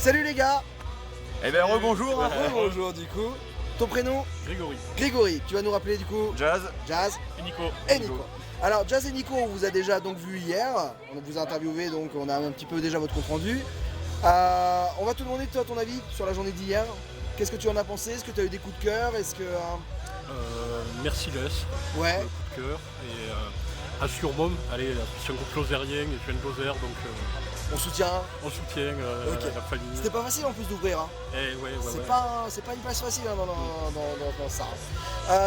Salut les gars. Eh ben rebonjour. Bonjour du coup. Ton prénom? Grégory. Grégory. Tu vas nous rappeler du coup? Jazz. Jazz Et Nico. et Nico. Alors Jazz et Nico, on vous a déjà donc vu hier. On vous a interviewé, donc on a un petit peu déjà votre compte rendu. On va te demander toi ton avis sur la journée d'hier. Qu'est-ce que tu en as pensé? Est-ce que tu as eu des coups de cœur? Est-ce que Merci Les. ouais. Coup de cœur. Et assure Mom, allez, c'est un groupe closérien, et je viens de Closer, donc On soutient. on soutient Ok. la famille. C'était pas facile en plus d'ouvrir. Hein. Et ouais. C'est pas une place facile hein, dans ça.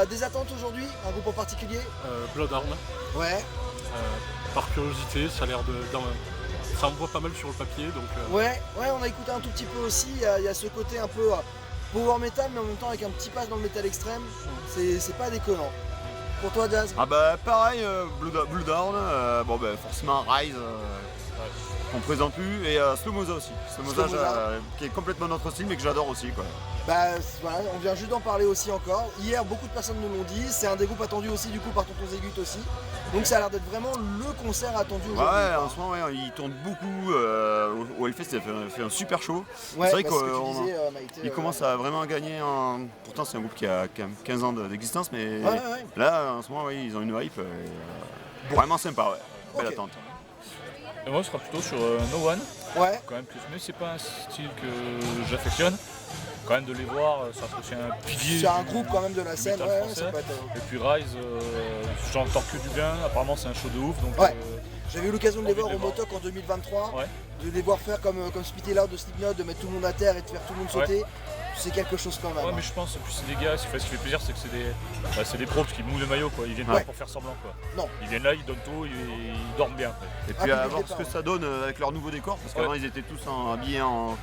Des attentes aujourd'hui? Un groupe en particulier? Bloodhound, Ouais. par curiosité, ça a l'air de. Ça envoie pas mal sur le papier, donc. Ouais, on a écouté un tout petit peu aussi. Il y a ce côté un peu power metal, mais en même temps avec un petit pass dans le métal extrême. C'est pas déconnant. Pour toi, Jazz? Ah bah pareil, Blue Down, bon bah forcément Rise, qu'on présente plus, et Slomoza aussi. Slomoza qui est complètement notre style mais que j'adore aussi quoi. Bah voilà, on vient juste d'en parler aussi encore. Hier, beaucoup de personnes nous l'ont dit. C'est un des groupes attendus aussi du coup par Tonton Zégut aussi. Donc ça a l'air d'être vraiment le concert attendu aujourd'hui. Ouais, en ce moment ouais, il tourne beaucoup au Hellfest, il fait un super show. Ouais, c'est vrai bah, ce que tu disais, Maïté, qu'il commence à vraiment gagner en... Pourtant c'est un groupe qui a quand même 15 ans d'existence, mais Ouais. là en ce moment ouais, ils ont une hype vraiment sympa, ouais. Belle Ok. attente. Et moi, je serai plutôt sur No One, Ouais. quand même plus. Mais c'est pas un style que j'affectionne. Quand même de les voir, ça reste aussi un pilier. C'est un du- groupe quand même de la du scène. métal Ouais, français. ça peut être, Et puis Rise, j'entends que du bien. Apparemment, c'est un show de ouf. Donc, Ouais. J'avais eu l'occasion de les Envie de voir les au voir. Motoc en 2023. Ouais. De les voir faire comme Spit It Loud de Slipknot, de mettre tout le monde à terre et de faire tout le monde Ouais. sauter. C'est quelque chose quand même. Ouais, mais je pense, en plus, c'est des gars, ce qui fait plaisir, c'est que c'est des pros qui mouillent le maillot, quoi. Ils viennent Ouais. pas pour faire semblant, quoi. Non. Ils viennent là, ils donnent tout, ils dorment bien, après. Et Ah, puis à puis voir dès le ce que départ, ça donne avec leur nouveau décor, parce qu'avant ils étaient tous habillés en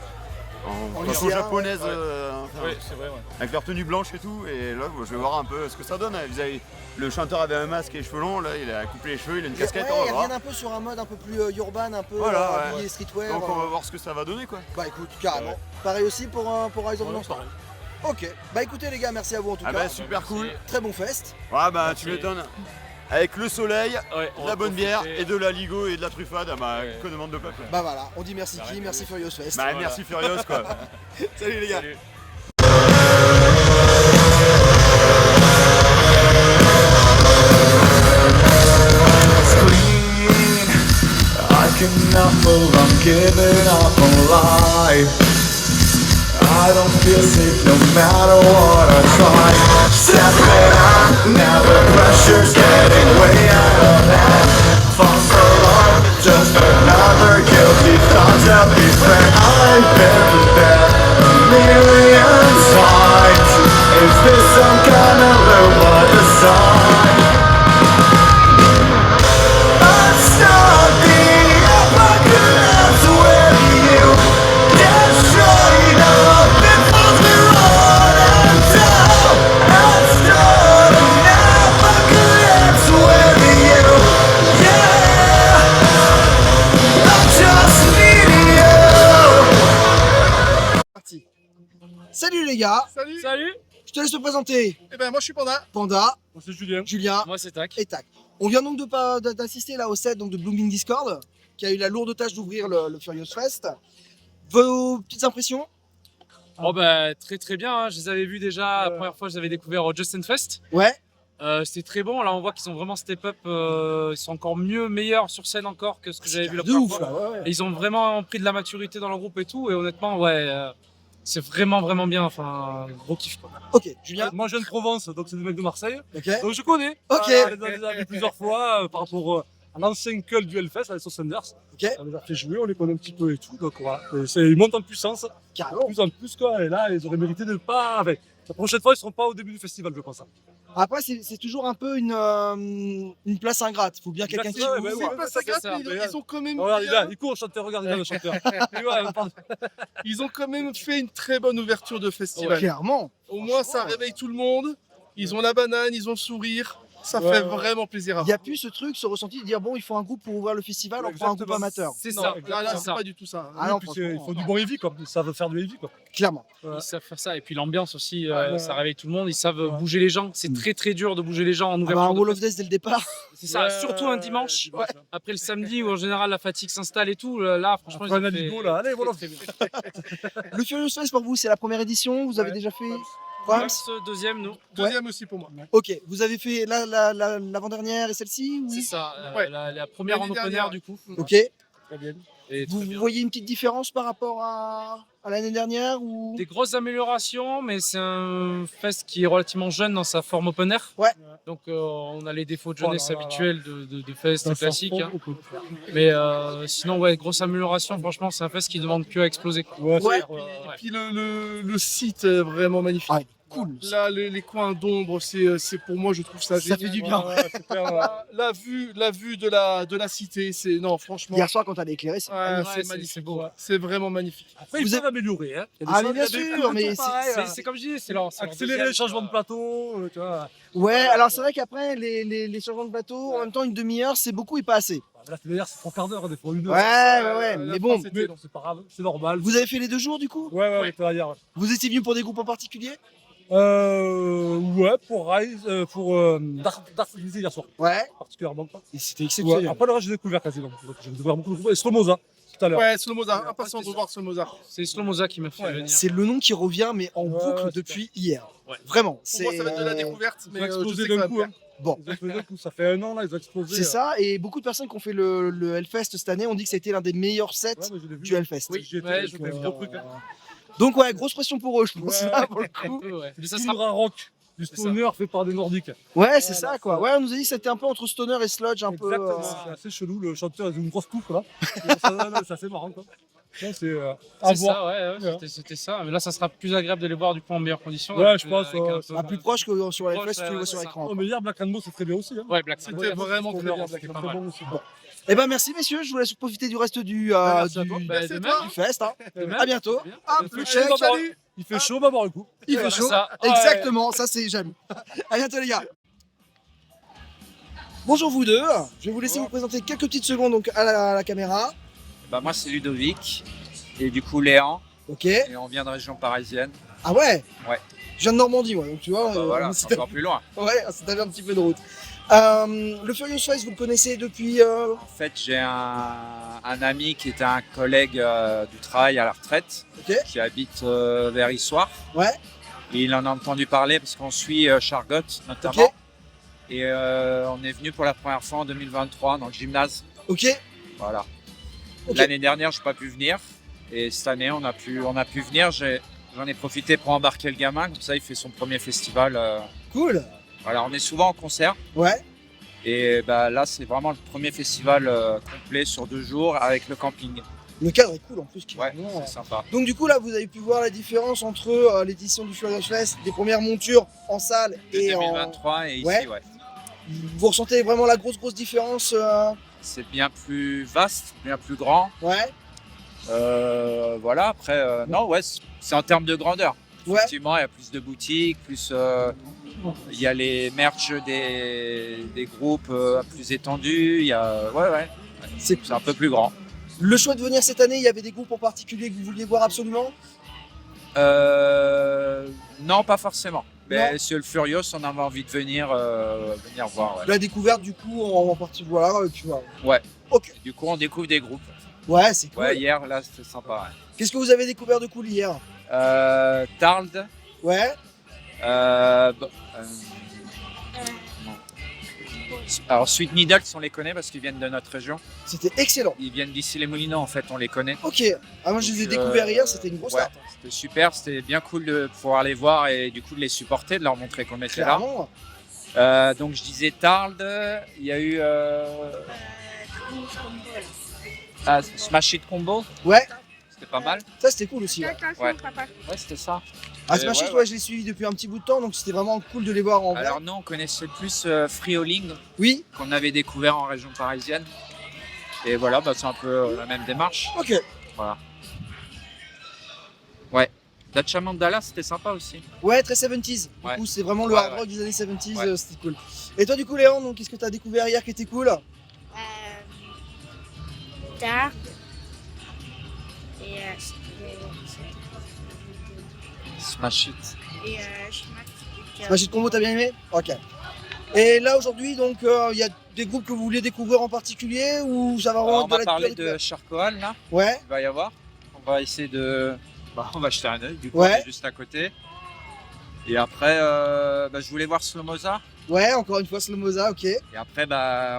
façon lycéen, japonaise, ouais. enfin, Ouais, c'est vrai, ouais. avec leur tenue blanche et tout. Et là, je vais voir un peu ce que ça donne. Le chanteur avait un masque et les cheveux longs, là il a coupé les cheveux, il a une casquette, Ouais, on va ils voir. reviennent un peu sur un mode un peu plus urbain, un peu Voilà, ouais. habillé streetwear. Donc on va voir ce que ça va donner quoi. Bah écoute, carrément. Ouais. Pareil aussi pour Rise of Ouais, Monster. pareil. Ok. Bah écoutez les gars, merci à vous en tout Ah cas. bah super cool. Très bon fest. Ouais bah Merci. tu m'étonnes. Avec le soleil, Ouais, on de la va bonne bière profiter. et de la ligo et de la truffade, bah Ouais. que demande de peuple. Bah voilà, on dit merci Bah, qui, rien merci de Furious Fest. Bah voilà. merci Furious quoi. Salut les gars. Salut. Clean, I cannot move, I'm giving up on life. I don't feel safe no matter what I try. Stepping out, now the pressure's getting way out of hand. Fall so long, just another guilty thought to be fair. I've been there a million times. Is this some kind of loop or the sign? I'm stuck the apocalypse with you. Destroyed all that pulls me on and down. I'm stuck the apocalypse with you. Yeah, I just need you. Parti. Salut les gars. Salut. Je te laisse te présenter. Eh ben moi je suis Panda. Panda, Moi c'est Julien. Julien Moi c'est Tac. et Tac. On vient donc d'assister là au set donc de Blooming Discord, qui a eu la lourde tâche d'ouvrir le Furious Fest. Vos petites impressions? Oh bah très bien, hein. Je les avais vus déjà, la première fois je les avais découvert au Justin Fest. Ouais. C'était très bon, là on voit qu'ils ont vraiment step up, ils sont encore meilleurs sur scène encore que ce que j'avais vu la De première ouf fois. là, ouais. Et ils ont vraiment pris de la maturité dans leur groupe et tout, et honnêtement ouais, c'est vraiment bien, enfin gros kiff quoi. Ok, Julien. Moi, je viens de Provence, donc c'est des mecs de Marseille. Ok. Donc je connais. Ok. On les a déjà vus plusieurs fois par rapport à l'ancien cult du Hellfest avec Sanders. Ok. On les a fait jouer, on les connaît un petit peu et tout. Donc voilà. Ils montent en puissance. De Carrément. plus en plus, quoi. Et là, ils auraient mérité de pas. Avec. La prochaine fois, ils seront pas au début du festival, je pense. Après, c'est toujours un peu une place ingrate. Faut bien quelqu'un qui Exactement, ouvre. ouais, ouais, pas ouais, ça c'est gratte, ça. mais ils ont quand même Regarde, bien- là, il court, le chanteur, regarde, le chanteur. Et ouais, pardon. ils ont quand même fait une très bonne ouverture de festival. Clairement. Au moins ça réveille tout le monde. Ils ont la banane, ils ont le sourire. Ça Ouais, fait ouais. vraiment plaisir à Il n'y a voir. plus ce truc, ce ressenti de dire bon, il faut un groupe pour ouvrir le festival, on prend un groupe Exactement. amateur. C'est Non, ça. là, c'est c'est ça. pas du tout ça. Ah non, Puis franchement, il faut du bon heavy, quoi. Ils savent faire du heavy, quoi. Clairement. Ils savent faire ça. Et puis l'ambiance aussi, Ouais. ça réveille tout le monde. Ils savent Ouais. bouger les gens. C'est très très dur de bouger les gens en Ah bah, ouverture. un de Wall of fest. Death dès le départ. C'est ça, Ouais, surtout un dimanche. ouais. Après le samedi où en général la fatigue s'installe et tout. Là, franchement, Après ils un ont fait Navigo, là, allez, très, voilà. très bien. Le Furious Fest pour vous, c'est la première édition. Vous avez Ouais. déjà fait Prams Deuxième, nous. Deuxième aussi pour moi. Ok. Vous avez fait l'avant-dernière et celle-ci ou... C'est ça. Ouais. La première en L'année open dernière. air du coup. Ok. Très bien. Et Vous très bien. voyez une petite différence par rapport à l'année dernière ou... Des grosses améliorations, mais c'est un fest qui est relativement jeune dans sa forme open air. Ouais. Donc on a les défauts de jeunesse Oh là là. habituels de fest Ça classique. sent Hein. trop, quoi. Mais sinon, ouais, grosse amélioration. Franchement, c'est un fest qui demande que à exploser. Quoi. Ouais, Ouais. Et puis le site est vraiment magnifique. Ah, cool. Là, les coins d'ombre, c'est pour moi, je trouve ça Ça génial. fait du bien. Ouais, super, ouais. La vue de la cité, c'est non, franchement. Hier soir, quand t'as éclairé, c'est... Ouais, Ouais, c'est c'est magnifique. beau. C'est vraiment magnifique. Après, ils Vous peuvent améliorer. Hein. Il y a des Ah, choses- mais bien il y a des sûr, trucs mais tout pareils, C'est hein. c'est comme je dis, c'est leur Accélérer deuxième, les changements de euh, plateau, tu vois. Ouais, alors c'est vrai qu'après, les changements de bateau, en même temps, une demi-heure, c'est beaucoup et pas assez. Là, d'ailleurs, c'est 3 quarts d'heure, des fois 1 heure. Ouais, La mais fin, bon. c'était Mais long. c'est pas grave, c'est normal. Vous avez fait les 2 jours, du coup? Ouais, on était ailleurs. Vous étiez venu pour des groupes en particulier? Ouais, pour Rise, pour Dark Fantasy hier soir, Ouais. particulièrement. Et c'était Ouais, exceptionnel. après, le reste, j'ai découvert quasiment. Donc, j'ai découvert beaucoup de groupes. Et Slomoza, tout à l'heure. Ouais, Slow Mozart, impatient de voir Slow Mozart. C'est Slomoza qui m'a fait venir. C'est le nom qui revient, mais en Ouais, boucle ouais, depuis hier. Ouais. Vraiment. Pour moi, ça va être de la découverte, Ils mais ont je explosé sais que ça d'un va coup. me Hein. Bon. Ils ont explosé d'un coup. Ça fait 1 an, là, ils ont explosé. C'est ça, et beaucoup de personnes qui ont fait le Hellfest cette année ont dit que c'était l'un des meilleurs sets Ouais, mais je l'ai vu. du Hellfest. Oui, J'y étais, ouais, j'ai je fait peux gros dire, truc, hein. Donc ouais, grosse pression pour eux, je pense, Ouais. là, pour le Un coup. peu, ouais. Mais ça Du sera Tundra rock, du C'est ça. stoner fait par des nordiques. Ouais, c'est Voilà, ça, quoi. ça. Ouais, on nous a dit que c'était un peu entre stoner et sludge, un peu. Exactement. C'est assez chelou, le chanteur, il a une grosse touffe là. C'est assez marrant, quoi. Ouais, c'est à C'est voir. ça, ouais, c'était ça. Mais là, ça sera plus agréable de les voir du coup en meilleures conditions. Ouais, avec, je pense, avec un peu- plus proche que sur Proche, Hellfest, tu le vois ouais, sur c'est ça. écran. Oh, mais hier, Black Rainbow, c'est très bien aussi. Hein. Ouais, Black C'était Sabbath. vraiment très bien. C'était pas très mal. bon aussi. Eh ben merci messieurs, je vous laisse profiter du reste du Merci à toi. Bah, Merci de à même. toi. du fest. Hein. De même. À bientôt. Bien. Hop, le Allez, check. on va boire- Salut. Il fait chaud, on va boire le coup. Il fait C'est chaud. ça. Exactement, ça c'est j'aime. À bientôt les gars. Bonjour vous deux. Je vais vous laisser vous présenter quelques petites secondes donc à la caméra. Bah moi c'est Ludovic et du coup Léon Ok. et on vient de région parisienne. Ah ouais. Ouais. Je viens de Normandie moi, donc tu vois. Bah voilà, c'est c'est encore plus loin. ouais, c'est un petit peu de route. Le Furious Fest, vous le connaissez depuis. En fait j'ai un ami qui était un collègue du travail à la retraite Ok. qui habite vers Issoire. Ouais. Et il en a entendu parler parce qu'on suit Chargot notamment. Ok. Et on est venu pour la première fois en 2023 dans le gymnase. Ok. Voilà. Ok. L'année dernière je n'ai pas pu venir et cette année on a pu venir. J'en ai profité pour embarquer le gamin, comme ça il fait son premier festival. Cool. Voilà, on est souvent en concert Ouais. et bah, là c'est vraiment le premier festival complet sur 2 jours avec le camping. Le cadre est cool en plus. Ouais, carrément. c'est sympa. Donc du coup là, vous avez pu voir la différence entre l'édition du Furious Fest, les premières montures en salle De et en. 2023 et ici, Ouais. ouais. Vous ressentez vraiment la grosse différence. C'est bien plus vaste, bien plus grand. Ouais. Voilà, après, non, ouais, c'est en termes de grandeur. Ouais. Effectivement, il y a plus de boutiques, plus il y a les merch des groupes plus étendus. Il y a, ouais, c'est un peu plus grand. Le choix de venir cette année, il y avait des groupes en particulier que vous vouliez voir absolument. Non, pas forcément. Mais Non. sur le Furious, on avait envie de venir voir. Ouais. La découverte du coup en partie, voilà, tu vois. Ouais. Ok. Du coup, on découvre des groupes. Ouais, c'est cool. Ouais, hier, là, c'était sympa. Ouais. Qu'est-ce que vous avez découvert de cool hier? Tarld. Ouais. Alors, Sweet Needles, on les connaît parce qu'ils viennent de notre région. C'était excellent. Ils viennent d'ici les Moulineaux, en fait, on les connaît. Ok. Ah moi je les ai Donc, découverts hier, c'était une grosse ouais, start. C'était super, c'était bien cool de pouvoir les voir et du coup de les supporter, de leur montrer qu'on était là. Clairement. Donc je disais Tarld, il y a eu Smash It Combo, Ouais. c'était pas mal. Ça c'était cool aussi. Ouais, Ouais, c'était ça. Ah Smash It, ouais, je l'ai suivi depuis un petit bout de temps, donc c'était vraiment cool de les voir en vrai. Alors nous on connaissait plus Frioling Oui. qu'on avait découvert en région parisienne. Et voilà, bah, c'est un peu la même démarche. Ok. Voilà. Ouais. Dacha Mandala, c'était sympa aussi. Ouais, très 70s. Du Ouais. coup, c'est vraiment le Ouais, hard ouais. rock des années 70s, Ouais. c'était cool. Et toi, du coup, Léon, donc, qu'est-ce que t'as découvert hier qui était cool? Tard. Et Smash It. Smash It Combo, t'as bien aimé? Ok. Et là, aujourd'hui, donc, il y a des groupes que vous vouliez découvrir en particulier ou ça va vraiment On être de va la parler pure de Charcoal là. Ouais. Il va y avoir. On va essayer de. On va jeter un œil, du coup, Ouais. on est juste à côté. Et après, je voulais voir Slomoza. Ouais, encore une fois, Slomoza, ok. Et après,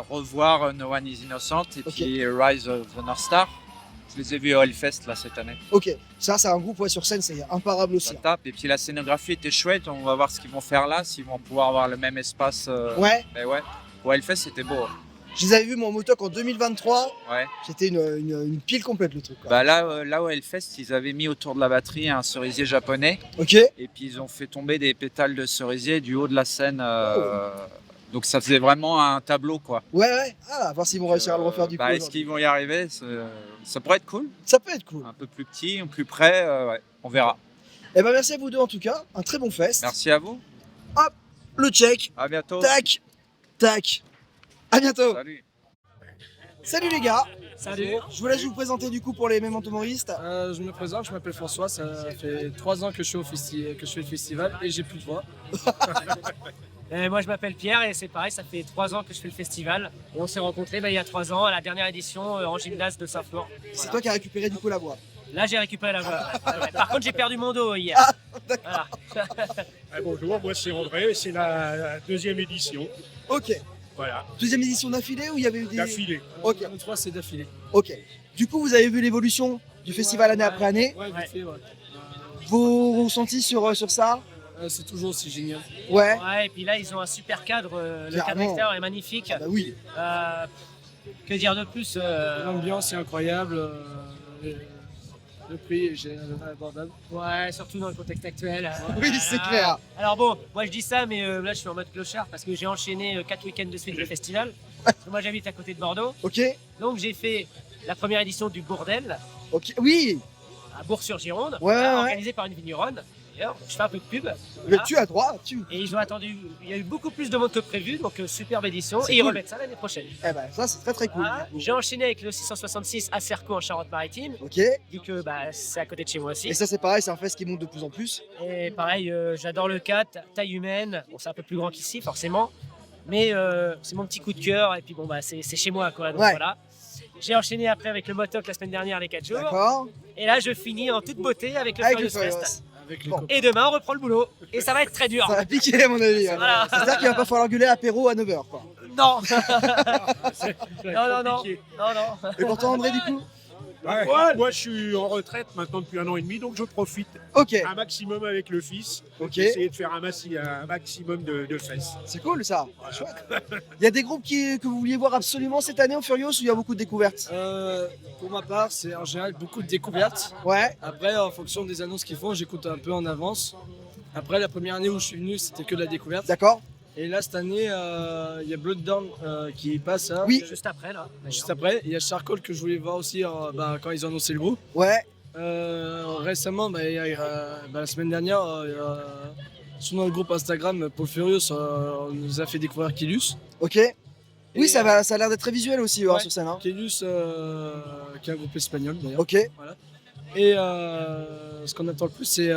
revoir No One is Innocent et puis Rise of the North Star. Je les ai vus au Hellfest là cette année. Ok, ça, c'est un groupe sur scène, c'est imparable aussi. Ça tape. Et puis la scénographie était chouette. On va voir ce qu'ils vont faire là, s'ils vont pouvoir avoir le même espace. Ouais. Mais ouais. Au Hellfest, c'était beau. Je les avais vus, mon motoc, en 2023. Ouais. C'était une pile complète, le truc, quoi. Là au Hellfest, ils avaient mis autour de la batterie un cerisier japonais. Ok. Et puis ils ont fait tomber des pétales de cerisier du haut de la scène. Donc ça faisait vraiment un tableau, quoi. Ouais. Ah, à voir s'ils vont réussir à le refaire du coup. Est-ce qu'ils vont y arriver? Ça pourrait être cool. Ça peut être cool. Un peu plus petit, plus près, ouais, on verra. Eh ben, merci à vous deux, en tout cas. Un très bon fest. Merci à vous. Hop, le check. À bientôt. Tac, tac. À bientôt. Salut. Salut les gars. Salut. Je vous laisse vous présenter du coup pour les Memento Moristes. Je me présente, je m'appelle François, ça fait 3 ans que je fais le festival et j'ai plus de voix. Moi je m'appelle Pierre et c'est pareil, ça fait 3 ans que je fais le festival. Et on s'est rencontrés il y a 3 ans à la dernière édition en gymnase de Saint-Flour. C'est toi qui as récupéré du coup la voix. Là j'ai récupéré la voix. Ouais. Par contre j'ai perdu mon dos hier. Voilà. Bonjour, moi c'est André, c'est la deuxième édition. Ok. Voilà. Deuxième édition d'affilée ou il y avait eu des... D'affilée. Ok. Le 3 c'est d'affilée. Ok. Du coup vous avez vu l'évolution du festival année après année. Ouais, vite fait, ouais. Vos ressentis sur ça? C'est toujours aussi génial. Ouais. Ouais, et puis là ils ont un super cadre, le cadre Clairement. extérieur est magnifique. Ah bah oui. Que dire de plus L'ambiance est incroyable. Le prix est abordable. Ouais, surtout dans le contexte actuel. Oui, c'est clair. Alors bon, moi je dis ça, mais là je suis en mode clochard parce que j'ai enchaîné 4 week-ends de suite de festival. Parce que moi j'habite à côté de Bordeaux. Ok. Donc j'ai fait la première édition du Bourdel. Ok. Oui. À Bourg-sur-Gironde. Ouais, ouais. Organisé par une vigneronne. D'ailleurs, je fais un peu de pub. Mais Voilà. tu as droit. Et ils ont attendu. Il y a eu beaucoup plus de monde que prévu, donc superbe édition. C'est Et ils cool. remettent ça l'année prochaine. Eh ben ça c'est très très cool. Voilà. J'ai enchaîné avec le 666 à Cerco en Charente-Maritime. Ok. Vu que c'est à côté de chez moi aussi. Et ça c'est pareil, c'est un fest qui monte de plus en plus. Et pareil, j'adore le 4, taille humaine. Bon, c'est un peu plus grand qu'ici, forcément. Mais c'est mon petit coup de cœur. Et puis bon, c'est chez moi, quoi. Donc Ouais. voilà. J'ai enchaîné après avec le Motoc la semaine dernière, les 4 jours. D'accord. Et là, je finis en toute beauté avec le Avec le Furious Furious. Fest. Bon. Et demain, on reprend le boulot. Et ça va être très dur. Ça va piquer à mon avis. Voilà. C'est-à-dire qu'il va pas falloir gueuler apéro à 9h quoi. Non. non. Et pourtant André du coup. Ouais. Moi je suis en retraite maintenant depuis 1 an et demi, donc je profite un maximum avec le fils. Ok. Essayer de faire un maximum de fesses. C'est cool ça. Chouette. Il y a des groupes que vous vouliez voir absolument cette année au Furious ou il y a beaucoup de découvertes? Pour ma part, c'est en général beaucoup de découvertes. Ouais. Après, en fonction des annonces qu'ils font, j'écoute un peu en avance. Après, la première année où je suis venu, c'était que de la découverte. D'accord. Et là, cette année, il y a Blooddown qui passe. Hein. Oui. Juste après, là. Juste après. Il y a Charcoal que je voulais voir aussi quand ils ont annoncé le groupe. Ouais. Récemment, la semaine dernière, sur notre groupe Instagram, Paul Furious, on nous a fait découvrir Killus. Ok. Oui, ça a l'air d'être très visuel aussi sur scène. Hein. Killus, qui est un groupe espagnol d'ailleurs. Ok. Voilà. Et ce qu'on attend le plus, c'est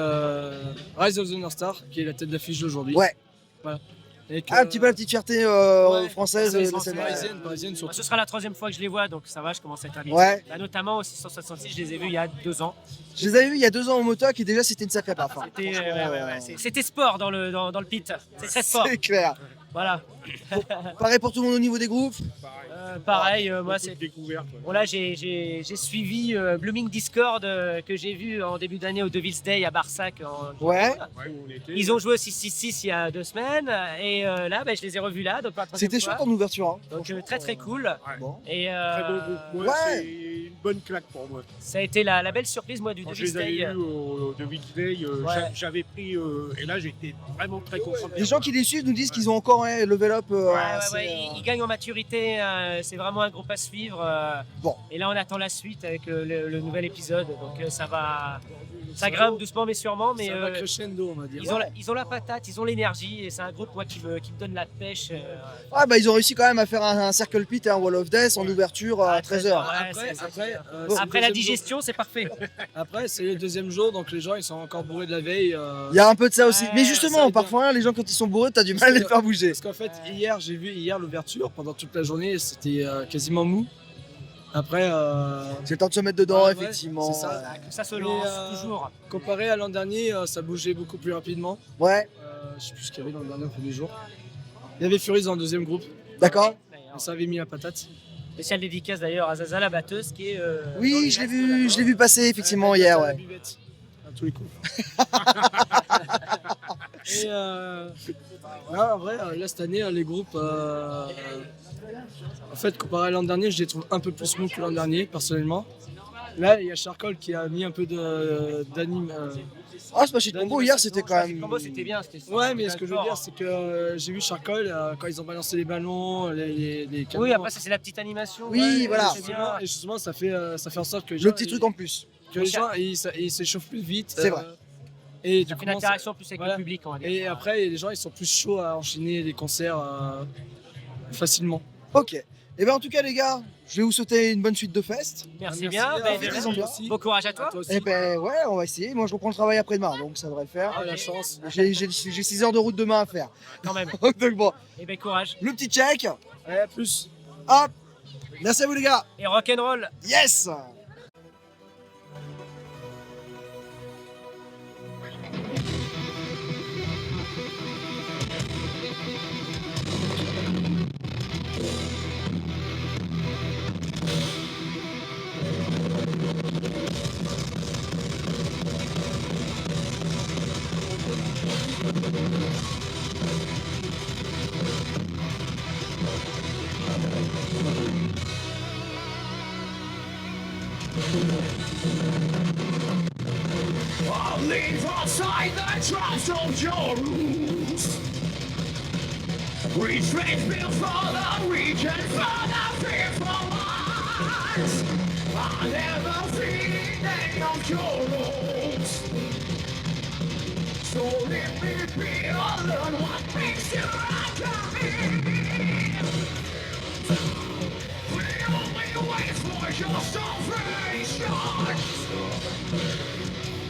Rise of the North Star, qui est la tête d'affiche d'aujourd'hui. Ouais. Voilà. Et que, Un petit peu la petite fierté française. de la scène. parisienne surtout. Ce sera la 3e fois que je les vois, donc ça va, je commence à être habitué. Ouais. Là, notamment au 666, je les ai vus il y a 2 ans. Je les avais vus il y a 2 ans au Motoc et déjà c'était une sacrée paf. Hein. C'était sport dans le pit. C'est très sport. C'est clair. Voilà. Pareil pour tout le monde au niveau des groupes. Pareil, moi c'est. Découverte. Bon là j'ai suivi Blooming Discord que j'ai vu en début d'année au Devil's Day à Barsac. Ouais. Ils ont joué au 666 il y a 2 semaines et là je les ai revus là. Donc, C'était chouette en ouverture. Hein. Donc très cool. Bon. Et, Très bon groupe. Moi, c'est une bonne claque pour moi. Ça a été la belle surprise moi du Quand je Devil's les avais Day. vus au Devil's Day, j'avais pris et là j'étais vraiment très content. Les gens qui les suivent nous disent qu'ils ont encore level up. Ils gagnent en maturité, c'est vraiment un groupe à suivre. Bon. Et là on attend la suite avec le nouvel épisode, donc ça va Ça grimpe doucement mais sûrement, mais ça va crescendo, on va dire. ils ont la patate, ils ont l'énergie, et c'est un groupe moi qui me donne la pêche. Ouais, bah ils ont réussi quand même à faire un Circle Pit et un Wall of Death en ouverture à 13h. Après la digestion, c'est parfait. Après, c'est le deuxième jour, donc les gens ils sont encore bourrés de la veille. Il y a un peu de ça aussi. Mais ça justement, aide parfois les gens quand ils sont bourrés, t'as du mal à les faire bouger. Parce qu'en fait, j'ai vu l'ouverture pendant toute la journée, c'était quasiment mou. Après, c'est le temps de se mettre dedans, ouais, effectivement. C'est ça. Ça se lance toujours. Comparé à l'an dernier, ça bougeait beaucoup plus rapidement. Ouais. Je sais plus ce qu'il y avait dans le dernier premier jour. Il y avait Furies dans le deuxième groupe. D'accord. Ça avait mis la patate. Spéciale dédicace d'ailleurs à Zaza la batteuse qui est. Oui, je l'ai vu passer effectivement hier, ouais. À tous les coups. Et en vrai, là cette année, les groupes, en fait, comparé à l'an dernier, je les trouve un peu plus smooth que l'an dernier, personnellement. Là, il y a Charcoal qui a mis un peu d'anime. Ah, c'est pas chez Combo, hier c'était quand même. Combo c'était bien. Ouais, mais ce que je veux dire, c'est que j'ai vu Charcoal quand ils ont balancé les ballons, les canons. Oui, après, ça c'est la petite animation. Oui, voilà. Et justement, ça fait en sorte que le petit truc en plus. Que les gens ils s'échauffent plus vite. C'est vrai. Et ça fait une interaction plus avec le public, on va dire. Et après, les gens ils sont plus chauds à enchaîner les concerts facilement. Ok. Et bien en tout cas les gars, je vais vous souhaiter une bonne suite de fest. Merci bien, bon courage à toi. Et ben ouais, on va essayer. Moi je reprends le travail après-demain, donc ça devrait le faire. Ah la chance. J'ai 6 heures de route demain à faire. Quand même. Donc bon. Et ben courage. Le petit check. Allez, à plus. Hop. Merci à vous les gars. Et rock'n'roll. Yes. I'll leave outside the traps of your roots. Retreat built for the region, for the fearful lies. I'll never feed any of your rules. So let me be or learn what makes you happy. The only way for your salvation.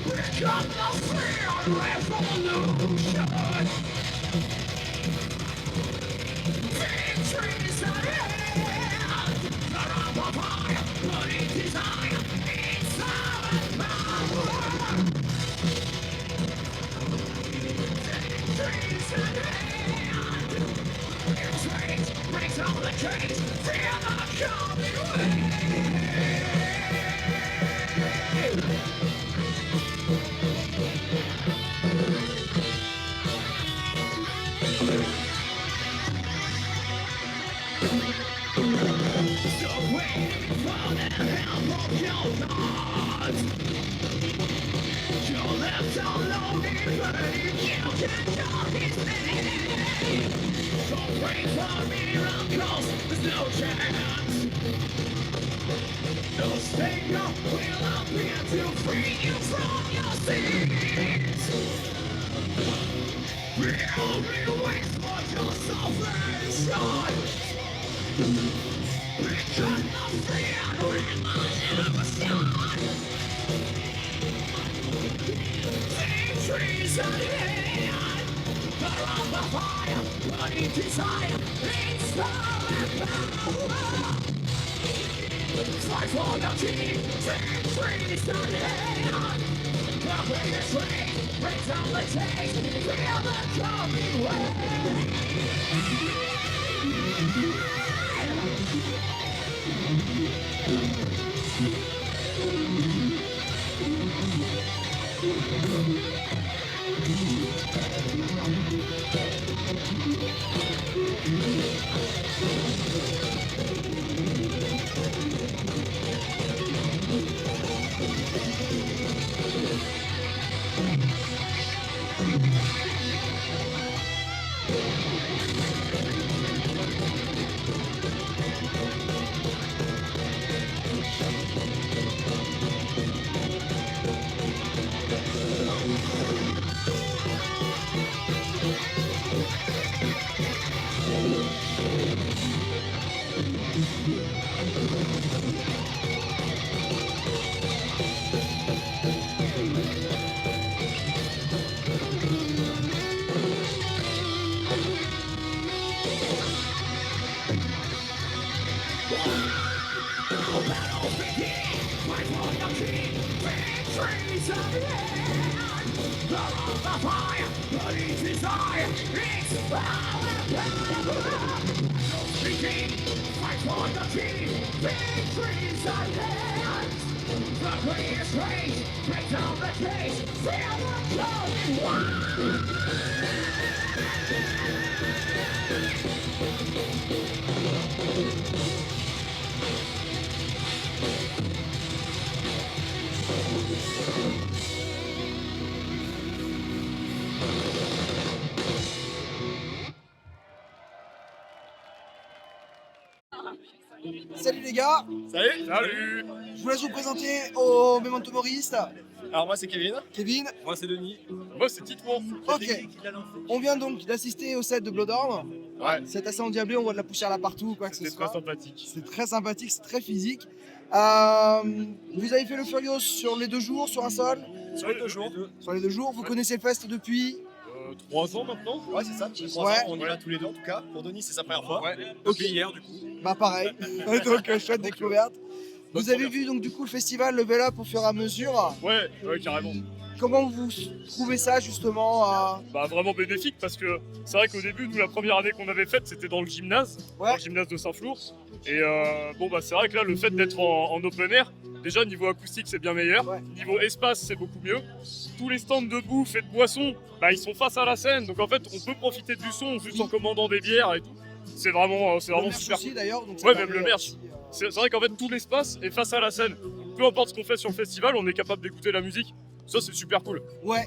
Become the free revolution. Victory's at hand. The ramp of fire, burning desire, inside power. Victory's at hand. Your breaks all the chains, fear the coming wave. You're left alone, even if you can call his name. Don't pray for miracles, there's no chance. No savior will appear to free you from your sins. The only way for your salvation. Become the free revolution. Trees at hand, around the fire, burning desire, inspired power. Fight for your team, trees at hand. Covering the trees, break down the chains, feel the coming Salut les gars. Salut. Salut. Je vous laisse vous présenter au Memento Moriste. Alors moi c'est Kevin. Kevin. Moi c'est Denis. Moi c'est Titouan. Ok. On vient donc d'assister au set de Bloodhorn. Ouais. C'est assez endiablé, on voit de la poussière là partout, quoi que ce C'était soit. très sympathique. C'est très sympathique, c'est très physique. Vous avez fait le Furious sur les 2 jours, sur un seul? Sur les 2 jours. Sur les 2 jours. Vous connaissez le fest depuis 3 ans maintenant. Ouais c'est ça. 3 Ouais. ans, on y va tous les deux en tout cas. Pour Denis c'est sa première fois. Ouais. Depuis hier du coup. Bah pareil. Donc chouette découverte. Vous avez vu donc du coup le festival Level Up au fur et à mesure. Ouais, carrément. Comment vous trouvez ça justement Bah vraiment bénéfique parce que c'est vrai qu'au début, nous la première année qu'on avait faite c'était dans le gymnase, dans le gymnase de Saint-Flour. Et bon bah c'est vrai que là le fait d'être en open air, déjà niveau acoustique c'est bien meilleur, niveau espace c'est beaucoup mieux. Tous les stands de bouffe et de boissons, bah ils sont face à la scène, donc en fait on peut profiter du son juste en commandant des bières et tout. C'est vraiment super. Aussi d'ailleurs. Donc ouais, même le merch. C'est vrai qu'en fait tout l'espace est face à la scène. Peu importe ce qu'on fait sur le festival, on est capable d'écouter la musique. Ça c'est super cool. Ouais.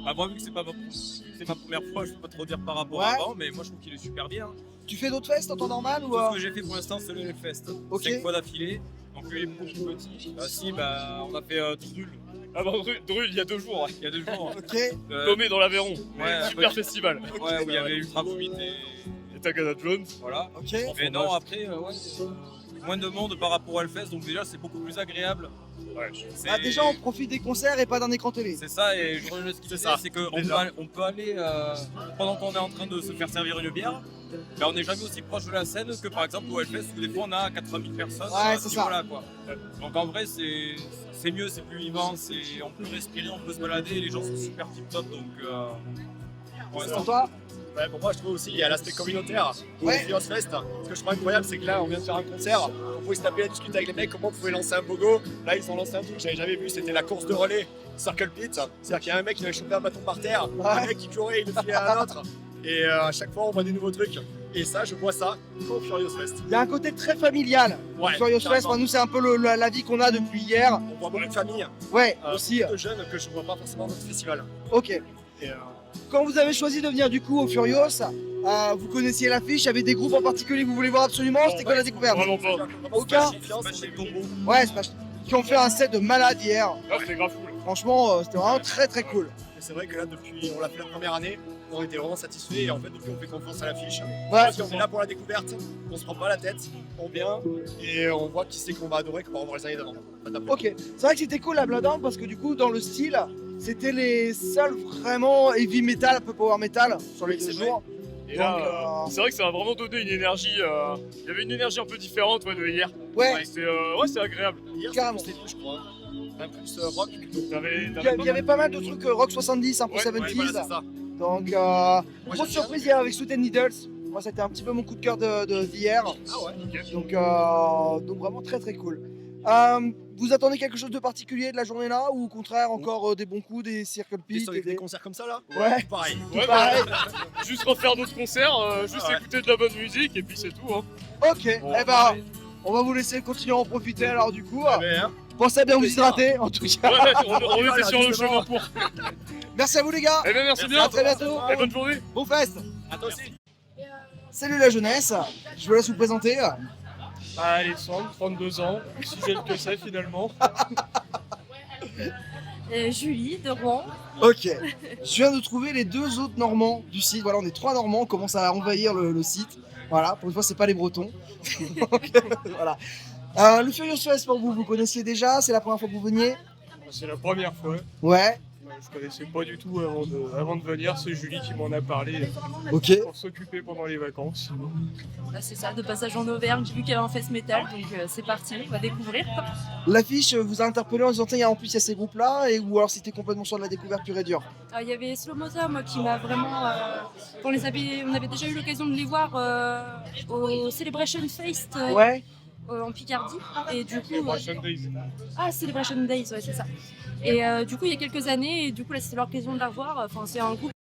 Ah, moi vu que c'est ma première fois, je peux pas trop dire par rapport à avant, mais moi je trouve qu'il est super bien. Tu fais d'autres fests en temps normal ou Tout ce que j'ai fait pour l'instant c'est le Hellfest. Ok. 5 fois d'affilée, donc il est beaucoup petit. Si, bah on a fait Drul. Ah bah Drul il y a 2 jours. Il y a 2 jours. Ok. Nommé dans l'Aveyron. Ouais, super festival. Ouais, où il y avait Ultra Vomit et Tagada Jones. Voilà. Ok. Mais non, après, moins de monde par rapport au Hellfest, donc déjà c'est beaucoup plus agréable. Ouais. Déjà on profite des concerts et pas d'un écran télé. C'est ça, et je rejoins ce qu'il disait, c'est qu'on peut aller, pendant qu'on est en train de se faire servir une bière, ben on n'est jamais aussi proche de la scène que par exemple au Hellfest où des fois on a 80 000 personnes. Ouais, c'est ça. Voilà, quoi. Donc en vrai c'est mieux, c'est plus vivant, on peut respirer, on peut se balader, les gens sont super tip top, donc... c'est pour toi? Ouais, pour moi je trouve aussi il y a l'aspect communautaire au Furious Fest. Ce que je trouve incroyable c'est que là on vient de faire un concert, on pouvait se taper à discuter avec les mecs comment on pouvait lancer un pogo. Là ils ont lancé un truc que j'avais jamais vu, c'était la course de relais Circle Pit. C'est-à-dire qu'il y a un mec qui avait chopé un bâton par terre, un mec qui courait, il le filait à un autre. Et à chaque fois on voit des nouveaux trucs. Et ça je vois ça au Furious Fest. Il y a un côté très familial. Ouais, Furious Fest, nous c'est un peu la vie qu'on a depuis hier. On voit beaucoup de familles. Ouais, aussi. De jeunes que je vois pas forcément dans notre festival. Ok. Et quand vous avez choisi de venir du coup au Furious, vous connaissiez l'affiche, il y avait des groupes en particulier que vous voulez voir absolument, c'était quoi la découverte? Vraiment pas. Aucun? Ouais, qui ont fait un set de malade hier. Ah, c'était grave cool. Franchement, c'était vraiment très très cool. Et c'est vrai que là, depuis, on l'a fait la première année, on était vraiment satisfaits et en fait, depuis, on fait confiance à l'affiche. Parce qu'on est là pour la découverte, on se prend pas la tête, on vient et on voit qui c'est qu'on va adorer qu'on va revoir les années d'avant. Ok, c'est vrai que c'était cool la Bloodhound parce que du coup, dans le style, c'était les seuls vraiment heavy metal, un peu power metal sur les 2 jours. Et là, c'est vrai que ça a vraiment donné une énergie. Il y avait une énergie un peu différente de hier. Ouais. C'est agréable. Hier, carrément. C'était plus, je crois. Un plus rock. Il y avait pas mal de trucs rock 70, un peu 70s. Voilà, c'est ça. Donc, grosse surprise hier avec Sweet and Needles. Moi, c'était un petit peu mon coup de cœur d'hier. Ah ouais. Donc vraiment très très cool. Vous attendez quelque chose de particulier de la journée là ou au contraire encore des bons coups, des circle pits des concerts comme ça là? Ouais. Pareil. Ouais, pareil. Juste refaire d'autres concerts, juste écouter de la bonne musique et puis c'est tout. Hein. Ok, bon, on va vous laisser continuer à en profiter alors du coup. Pensez à bien vous hydrater en tout cas. Ouais, on était sur le chemin pour. Merci à vous les gars. Eh bien merci bien. À très bientôt. Et bonne journée. Bon fest. À toi aussi. Salut la jeunesse. Je vous laisse vous présenter. Alexandre, 32 ans, si j'ai le que c'est finalement. Julie de Rouen. Ok, je viens de trouver les 2 autres Normands du site. Voilà, on est 3 Normands, on commence à envahir le site. Voilà, pour une fois, c'est pas les Bretons. Donc, voilà. Le Furious Fest pour vous, vous connaissiez déjà? C'est la première fois que vous veniez? C'est la première fois. Ouais. je connaissais pas du tout avant de venir. C'est Julie qui m'en a parlé. Ok. Pour s'occuper pendant les vacances. Là, c'est ça, de passage en Auvergne, j'ai vu qu'il y avait un fest metal, donc c'est parti, on va découvrir. L'affiche vous a interpellé en disant en plus il y a ces groupes-là, ou alors c'était complètement sur de la découverte pure et dure? Il y avait Slow Moza, moi, qui m'a vraiment. On avait déjà eu l'occasion de les voir au Celebration Fest en Picardie. Et du coup, Celebration Days. Ah, Celebration Days, ouais, c'est ça. Et du coup, il y a quelques années, et du coup, là, c'était l'occasion de la voir. Enfin, c'est un groupe.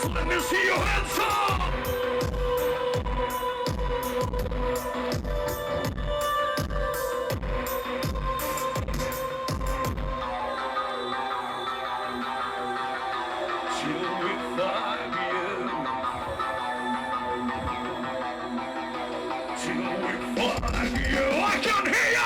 Just let me see your hands up. I can hear you!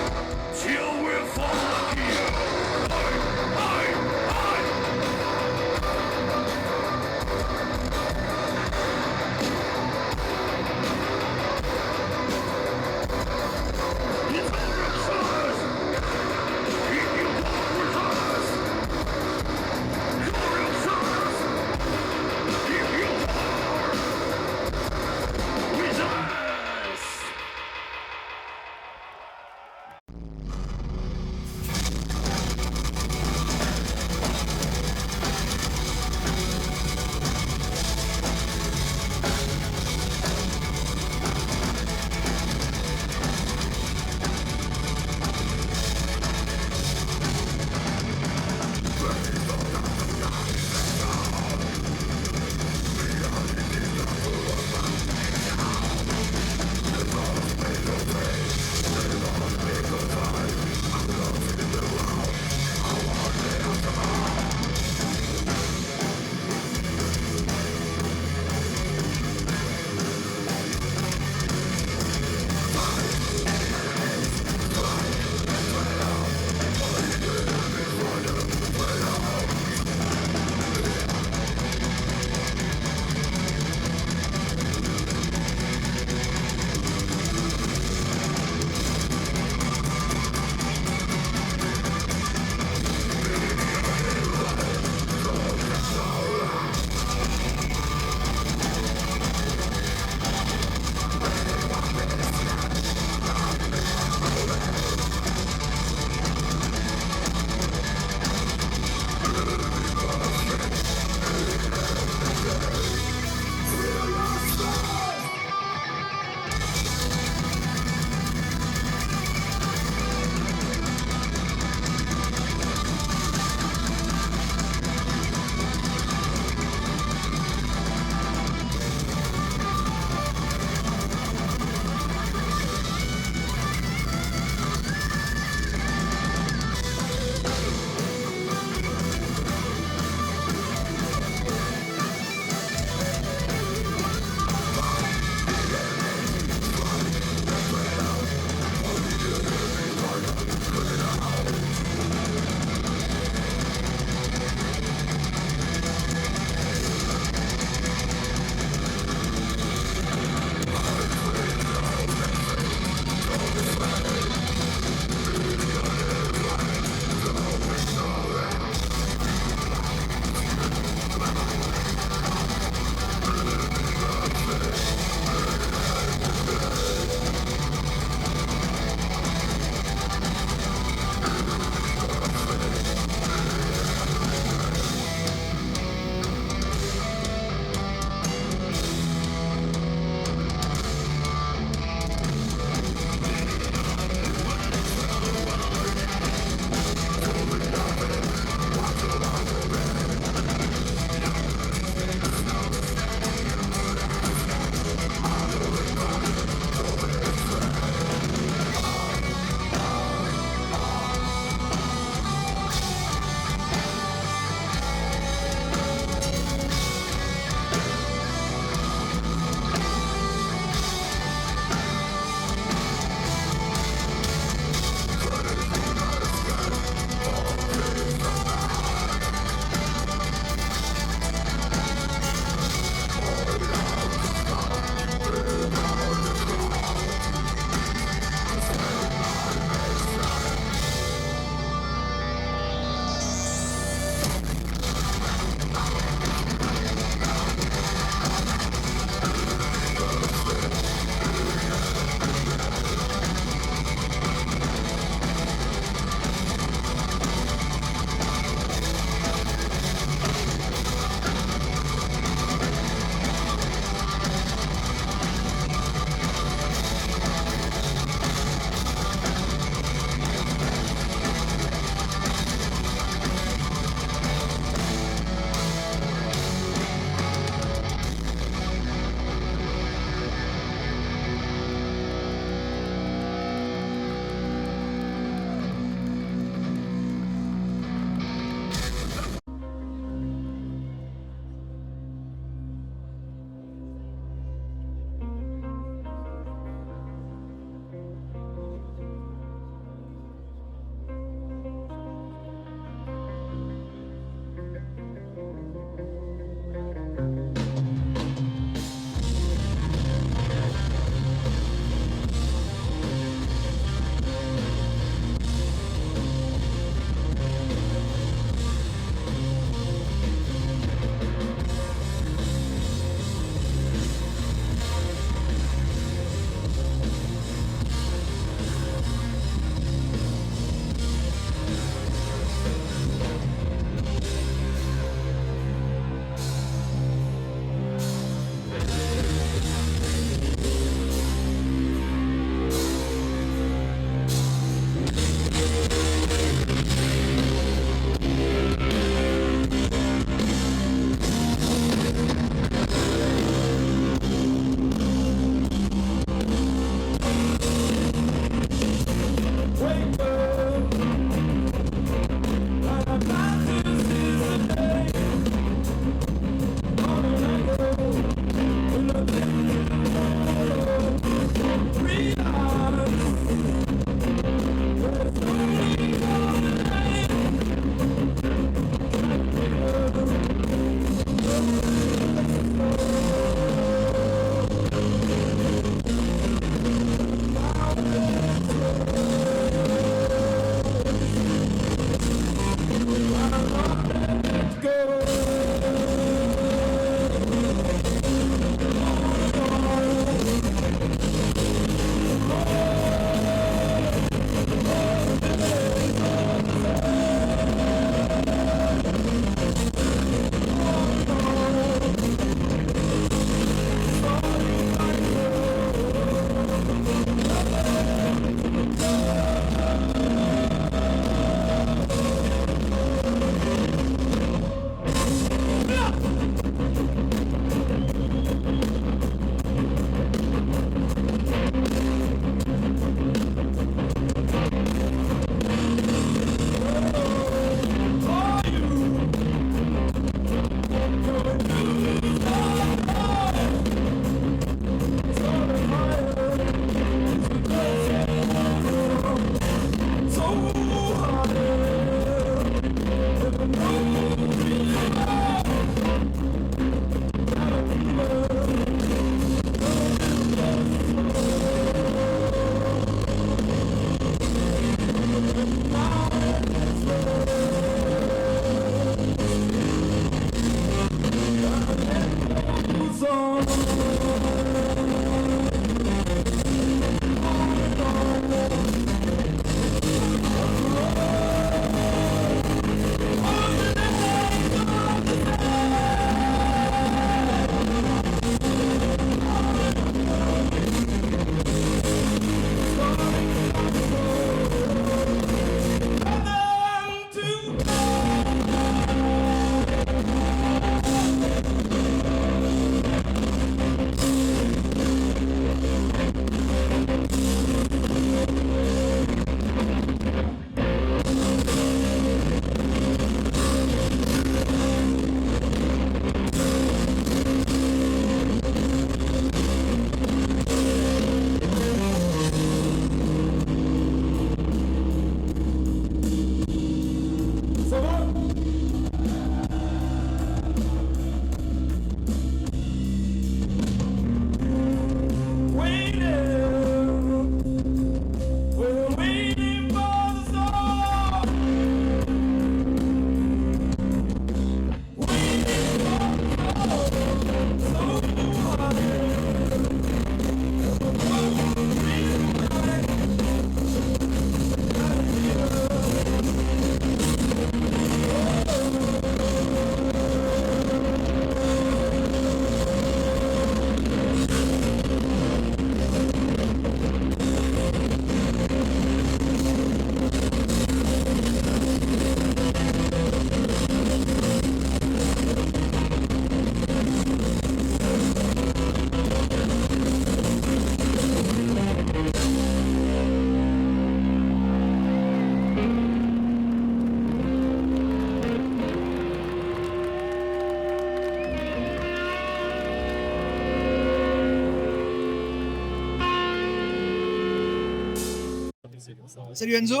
Salut Enzo.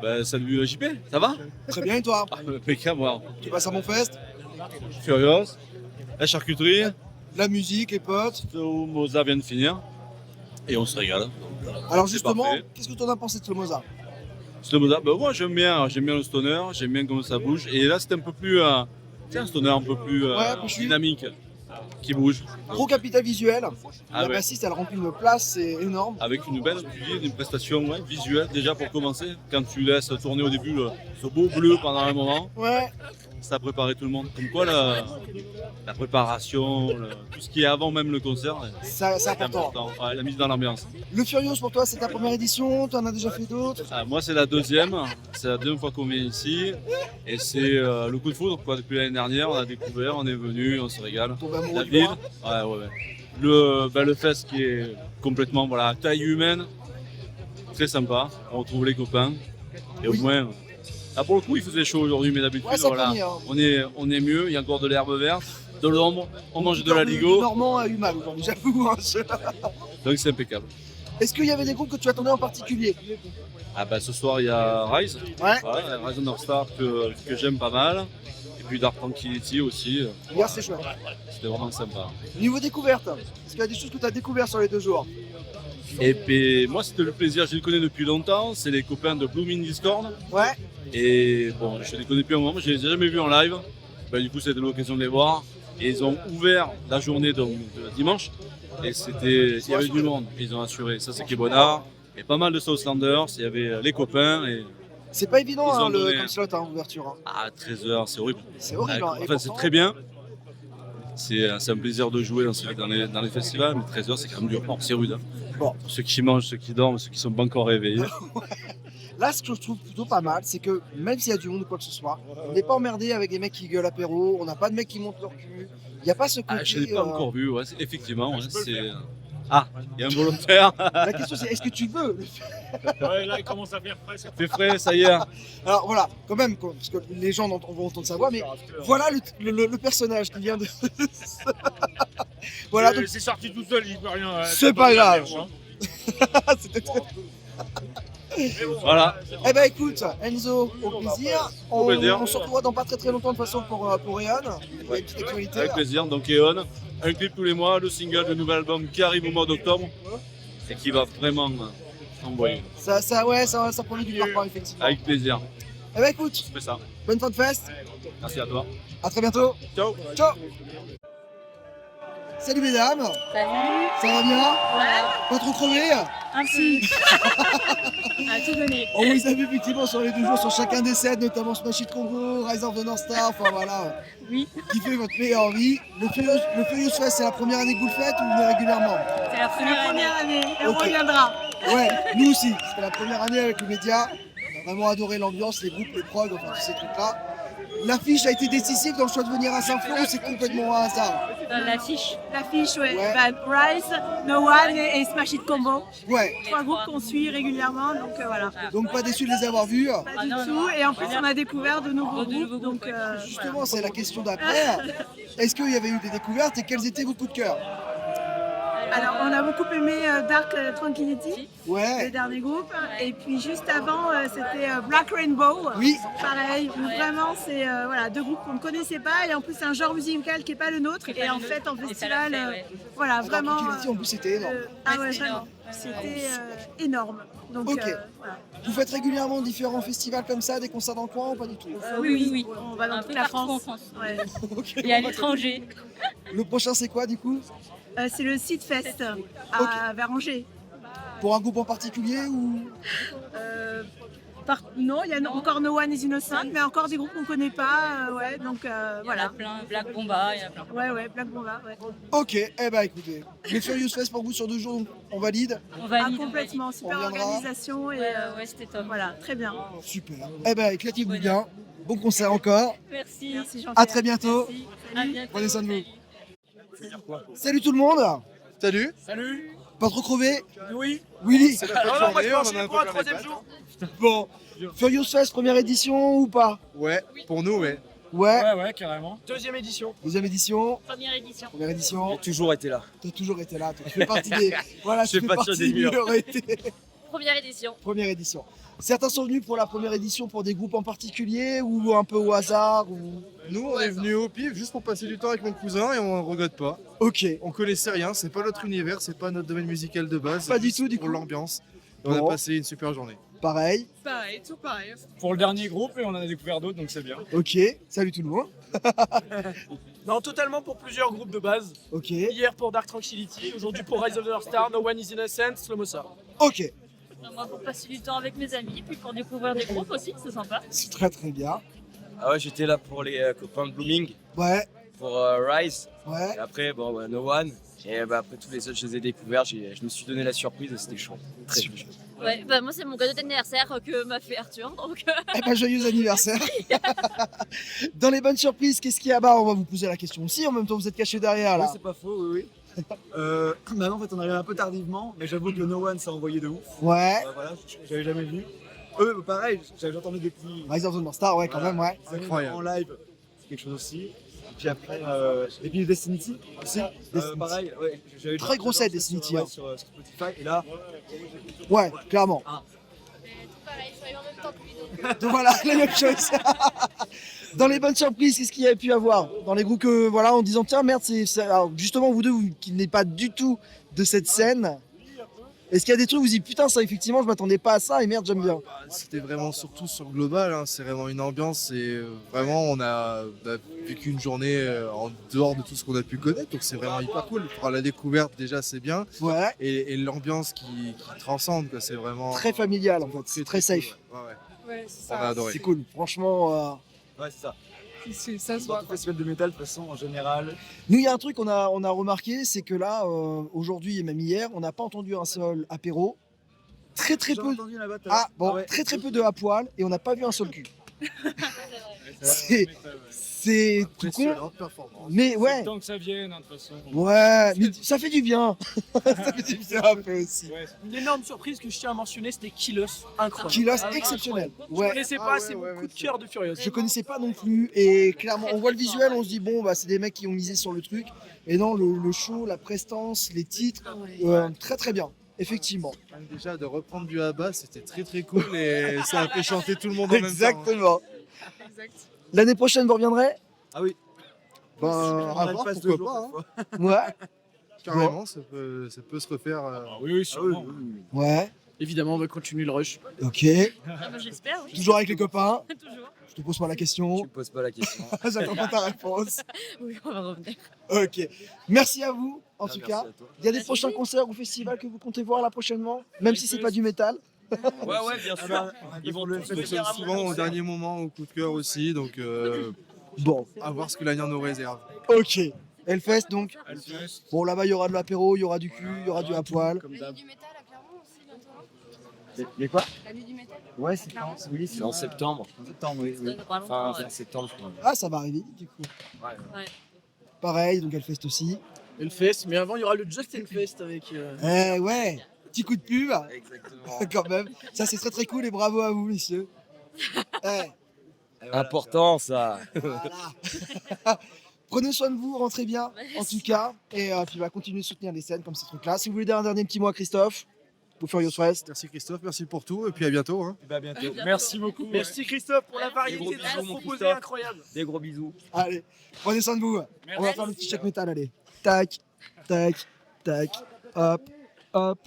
Bah, salut JP, ça va? Très bien et toi? Impeccable, moi. Tu passes à mon fest? Furious, la charcuterie, la musique, les potes. Moza vient de finir et on se régale. Alors C'est justement, parfait. qu'est-ce que tu en as pensé de ce Moza? Slow Moza, bah, moi j'aime bien le stoner, j'aime bien comment ça bouge. Et là c'est un peu plus, c'est un stoner un peu plus dynamique, qui bouge. Gros capital visuel. Ah La ouais. bassiste, elle remplit une place, c'est énorme. Avec une belle une prestation visuelle déjà pour commencer. Quand tu laisses tourner au début ce beau bleu pendant un moment, Ouais. ça a préparé tout le monde. Comme quoi la préparation, tout ce qui est avant même le concert, C'est important. Ouais, la mise dans l'ambiance. Le Furious pour toi, c'est ta première édition, tu en as déjà fait d'autres? Ah, moi c'est la deuxième fois qu'on vient ici et c'est le coup de foudre quoi. Depuis l'année dernière on a découvert, on est venu, on se régale. amoureux La du ville, coin. ouais. Le fest qui est complètement voilà, taille humaine, très sympa, on retrouve les copains et au moins, là pour le coup il faisait chaud aujourd'hui mais d'habitude Ouais, ça voilà, finit, hein. on est mieux, il y a encore de l'herbe verte, de l'ombre, on mange de la Le ligo, Normand a eu mal aujourd'hui, j'avoue. Hein. donc c'est impeccable. Est-ce qu'il y avait des groupes que tu attendais en particulier? Ah bah ce soir il y a Rise, Ouais. Rise of North Star que j'aime pas mal. Et puis Dark Tranquility aussi. Hier, c'est chouette. C'était vraiment sympa. Niveau découverte, est-ce qu'il y a des choses que tu as découvertes sur les 2 jours? Et puis moi c'était le plaisir, je les connais depuis longtemps, c'est les copains de Blooming Discord. Ouais. Et bon, je les connais depuis un moment, je les ai jamais vus en live. Bah, du coup c'était l'occasion de les voir. Et ils ont ouvert la journée de dimanche. Et il y avait du monde, ils ont assuré. Ça c'est qui est bonheur. Et pas mal de Southlanders, il y avait les copains. Et C'est pas évident Ils ont hein, donné- comme slot en ouverture. Hein. à 13h, c'est horrible. C'est horrible, hein. Et Enfin, c'est pourtant- très bien. C'est un plaisir de jouer dans les festivals, mais 13h c'est quand même dur. Bon, c'est rude. Hein. Bon. Pour ceux qui mangent, ceux qui dorment, ceux qui sont pas encore réveillés. Là, ce que je trouve plutôt pas mal, c'est que même s'il y a du monde ou quoi que ce soit, on n'est pas emmerdé avec des mecs qui gueulent apéro, on n'a pas de mecs qui montent leur cul. Il n'y a pas ce côté. Ah, je ne l'ai pas encore vu, ouais, effectivement. Ouais, c'est... Ah, il y a un volontaire. La question c'est est-ce que tu veux le faire? Ouais, là, il commence à faire frais. C'est frais, ça y est. Alors voilà, quand même, parce que les gens vont entendre sa voix, mais voilà le personnage qui vient de. Voilà, donc C'est sorti tout seul, il peut rien. c'est pas grave. C'était très- Voilà. Eh ben écoute, Enzo, au plaisir. Au plaisir. On se retrouvera dans pas très longtemps de toute façon pour Eon. Il y a une petite actualité. Avec plaisir. Donc, Eon, un clip tous les mois, le single de nouvel album qui arrive au mois d'octobre et qui va vraiment envoyer. Ça promet du parfum, effectivement. Avec plaisir. Eh ben écoute, Je fais ça. bonne fin de fest. Merci à toi. À très bientôt. Ciao. Ciao. Salut mesdames. Salut. Ça va bien? Ouais. Pas trop crevé? Un petit. À tout donner. On vous a vu effectivement sur les 2 jours sur chacun des sets, notamment Smash It Combo, Rise of the North Star, enfin voilà. Oui. Qui fait votre meilleure vie. Le Furious Fest, c'est la première année que vous le faites ou vous venez régulièrement? C'est la première année. Et Ok. on reviendra. Ouais, nous aussi. C'était la première année avec le média. On a vraiment adoré l'ambiance, les groupes, les prods, enfin tous ces trucs-là. L'affiche a été décisive dans le choix de venir à Saint-Flour ou c'est complètement un hasard? Dans l'affiche. L'affiche, ouais. Bah, Rise, No One et Smash It Combo. Ouais. 3 groupes qu'on suit régulièrement, donc voilà. Donc pas déçu de les avoir vus. Pas du tout. Et en plus, on a découvert de nouveaux groupes. Donc, Justement, c'est la question d'après. Est-ce qu'il y avait eu des découvertes et quels étaient vos coups de cœur? Alors, on a beaucoup aimé Dark Tranquility, Ouais. le dernier groupe. Et puis, juste avant, c'était Black Rainbow. Oui. Pareil, où vraiment, c'est voilà, 2 groupes qu'on ne connaissait pas. Et en plus, c'est un genre musical qui n'est pas le nôtre. Et en fait, en festival, voilà, vraiment. Tranquility, en plus, c'était énorme. Ah ouais, vraiment. C'était énorme. Donc, Ok. voilà. Vous faites régulièrement différents festivals comme ça, des concerts dans le coin ou pas du tout? Oui. On va dans toute la France. Ouais. Et à l'étranger. Le prochain, c'est quoi du coup? C'est le Seed Fest vers Angers. Pour un groupe en particulier ou? Non, il y a encore No One is Innocent, mais encore des groupes qu'on ne connaît pas. Ouais, donc voilà. plein, Black Bomba, il y en a plein. Ouais, Black Bomba. Ouais. Ok, eh ben écoutez, le Furious Fest pour vous sur 2 jours, donc on valide? On valide. Complètement, super On viendra. organisation. Et, Ouais, c'était top. Voilà, très bien. Super. Eh ben éclatez-vous bien, bon concert encore. Merci. Merci, À très bientôt. À bientôt. Prenez soin de vous. Salut tout le monde. Salut. Salut. Pas trop crevé? Oui. Willy. C'est la fête journée, on en a un peu plein les pattes. Bon, Furious Fest, première édition ou pas? Ouais, pour nous, ouais. Ouais. Carrément. Deuxième édition. Deuxième édition. Première édition. Première édition. J'ai toujours été là. T'as toujours été là, toi. Tu fais partie des. Voilà, Je tu fais fais partie partie des des murs. minorités. Première édition. Première édition. Certains sont venus pour la première édition pour des groupes en particulier ou un peu au hasard ou... Nous, on est venus au pif juste pour passer du temps avec mon cousin et on ne regrette pas. Ok. On connaissait rien, c'est pas notre univers, c'est pas notre domaine musical de base. Pas du juste tout, du pour coup. l'ambiance. Et on Bon. a passé une super journée. Pareil. Pareil, tout pareil. Pour le dernier groupe et on en a découvert d'autres donc c'est bien. Ok. Salut tout le monde. Non, totalement pour plusieurs groupes de base. Ok. Hier pour Dark Tranquility, aujourd'hui pour Rise of the Star, No One is Innocent, Slow Motion. Ok. Moi, pour passer du temps avec mes amis, puis pour découvrir des groupes aussi, c'est sympa. C'est très très bien. Ah ouais, j'étais là pour les copains de Blooming. Ouais. Pour Rise. Ouais. Et après, bon, No One. Et bah, après tous les autres, je les ai découverts. Je me suis donné la surprise et c'était chaud. Très chaud. Ouais, bah moi c'est mon cadeau d'anniversaire que m'a fait Arthur, donc... Eh ben, joyeux anniversaire. Dans les bonnes surprises, qu'est-ce qu'il y a? Bah, on va vous poser la question aussi. En même temps, vous êtes caché derrière là. Oui, c'est pas faux, oui. Maintenant, en fait, on arrive un peu tardivement, mais j'avoue que le No One s'est envoyé de ouf. Ouais. Voilà, j'avais jamais vu. Pareil, j'avais entendu des petits. Rise of the Star, ouais, quand même, ouais. C'est incroyable. En live, c'est quelque chose aussi. Et puis après, et puis Destiny aussi. Pareil, ouais. J'avais Très gros set Destiny. sur Spotify, et là. Ouais, clairement. Pareil, je suis arrivée en même temps que lui, donc... Donc voilà, la même chose. Dans les bonnes surprises, qu'est-ce qu'il y a pu avoir? Dans les groupes que, voilà, en disant, tiens, merde, alors, justement, vous deux, qui n'êtes pas du tout de cette scène, est-ce qu'il y a des trucs où vous dites, putain, ça, effectivement, je m'attendais pas à ça et merde, j'aime bien? C'était vraiment surtout sur le global, hein, c'est vraiment une ambiance et vraiment on a vécu une journée en dehors de tout ce qu'on a pu connaître, donc c'est vraiment hyper cool. Pour la découverte déjà c'est bien, ouais. Et l'ambiance qui transcende, quoi, c'est vraiment... Très familial en fait, c'est très safe. Cool, ouais. Ouais, c'est On a ça. adoré. C'est cool, franchement. Ouais, c'est ça. Ça se voit. Dans le festival de métal, de toute façon, en général. Nous, il y a un truc qu'on a remarqué, c'est que là, aujourd'hui et même hier, on n'a pas entendu un seul apéro. Très très peu. Entendu là-bas, tout à l'heure. Ah bon, ouais. très très peu de à poil et on n'a pas vu un seul cul. C'est tout con. Impressionnante performance. Mais ouais. Tant que ça vienne, hein, de toute façon. Ouais, mais ça fait du bien. Ça fait du bien un peu aussi. Une énorme surprise que je tiens à mentionner, c'était Kilos. Incroyable. Kilos, Ah, exceptionnel. incroyable. Ouais. Je connaissais pas, c'est mon coup de cœur de Furious. Je connaissais pas non plus et clairement on voit le visuel, on se dit bon bah c'est des mecs qui ont misé sur le truc et non le show, la prestance, les titres, très très bien, effectivement. Déjà de reprendre du Abba c'était très très cool et ça a fait chanter tout le monde en même temps. Exactement. L'année prochaine vous reviendrez? Ah oui. Ben, à voir, pourquoi pas. Hein. Ouais. Carrément, ça peut se refaire. Oui, sûrement. Ouais. Évidemment, on va continuer le rush. Ok. Ah, bah, j'espère, oui. Toujours avec les copains. Toujours. Je te pose pas la question. Tu me poses pas la question. J'attends pas ta réponse. Oui, on va revenir. Ok. Merci à vous, en tout merci cas. à toi. Il y a des prochains concerts ou festivals que vous comptez voir là prochainement, même si c'est pas du métal. Ouais, bien sûr. Ils vont le faire souvent au dernier moment, au coup de cœur aussi, donc bon, à voir ce que l'avenir nous réserve. Ok. Hellfest donc. Bon là-bas il y aura de l'apéro, il y aura du cul, il y aura du à poil. La nuit du métal à Clermont aussi bientôt. Mais quoi? La nuit du métal. Ouais, c'est en septembre. En septembre, oui. Enfin, septembre, je crois. Ah ça va arriver du coup. Ouais. Pareil, donc Hellfest aussi. Hellfest, mais avant il y aura le Justin Fest avec. Eh ouais, petit coup de pub. Exactement. Quand même. Ça c'est très très cool et bravo à vous messieurs. Eh, Important ça. voilà. Prenez soin de vous, rentrez bien en tout cas. Et puis continuez de soutenir les scènes comme ces trucs là. Si vous voulez dire un dernier petit mot à Christophe, pour Furious Fest. Merci Christophe, merci pour tout et puis à bientôt. Hein. À bientôt. Merci beaucoup. Merci Christophe pour la Des variété gros de bisous, choses mon proposées, Christophe. incroyable. Des gros bisous. Allez, prenez soin de vous. On va faire le petit check métal, allez. Tac, tac, tac, hop, hop.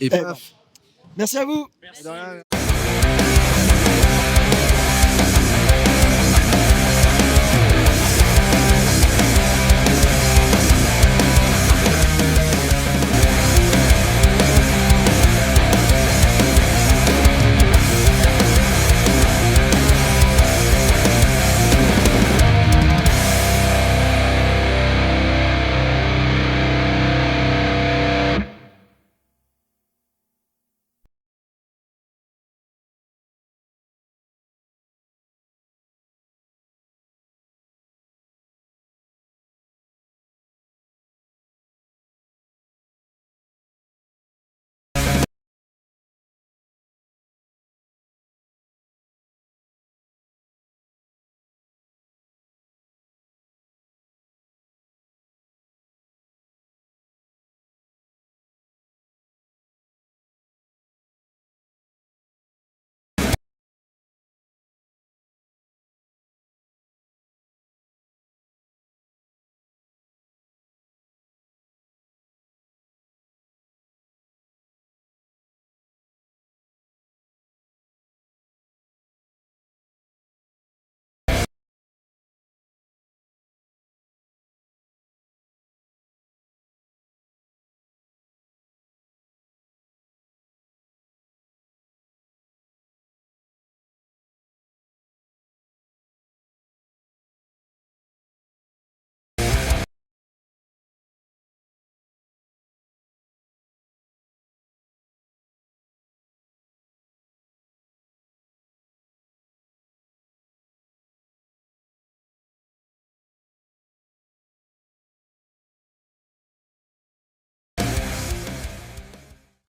Et paf. Merci à vous. De rien.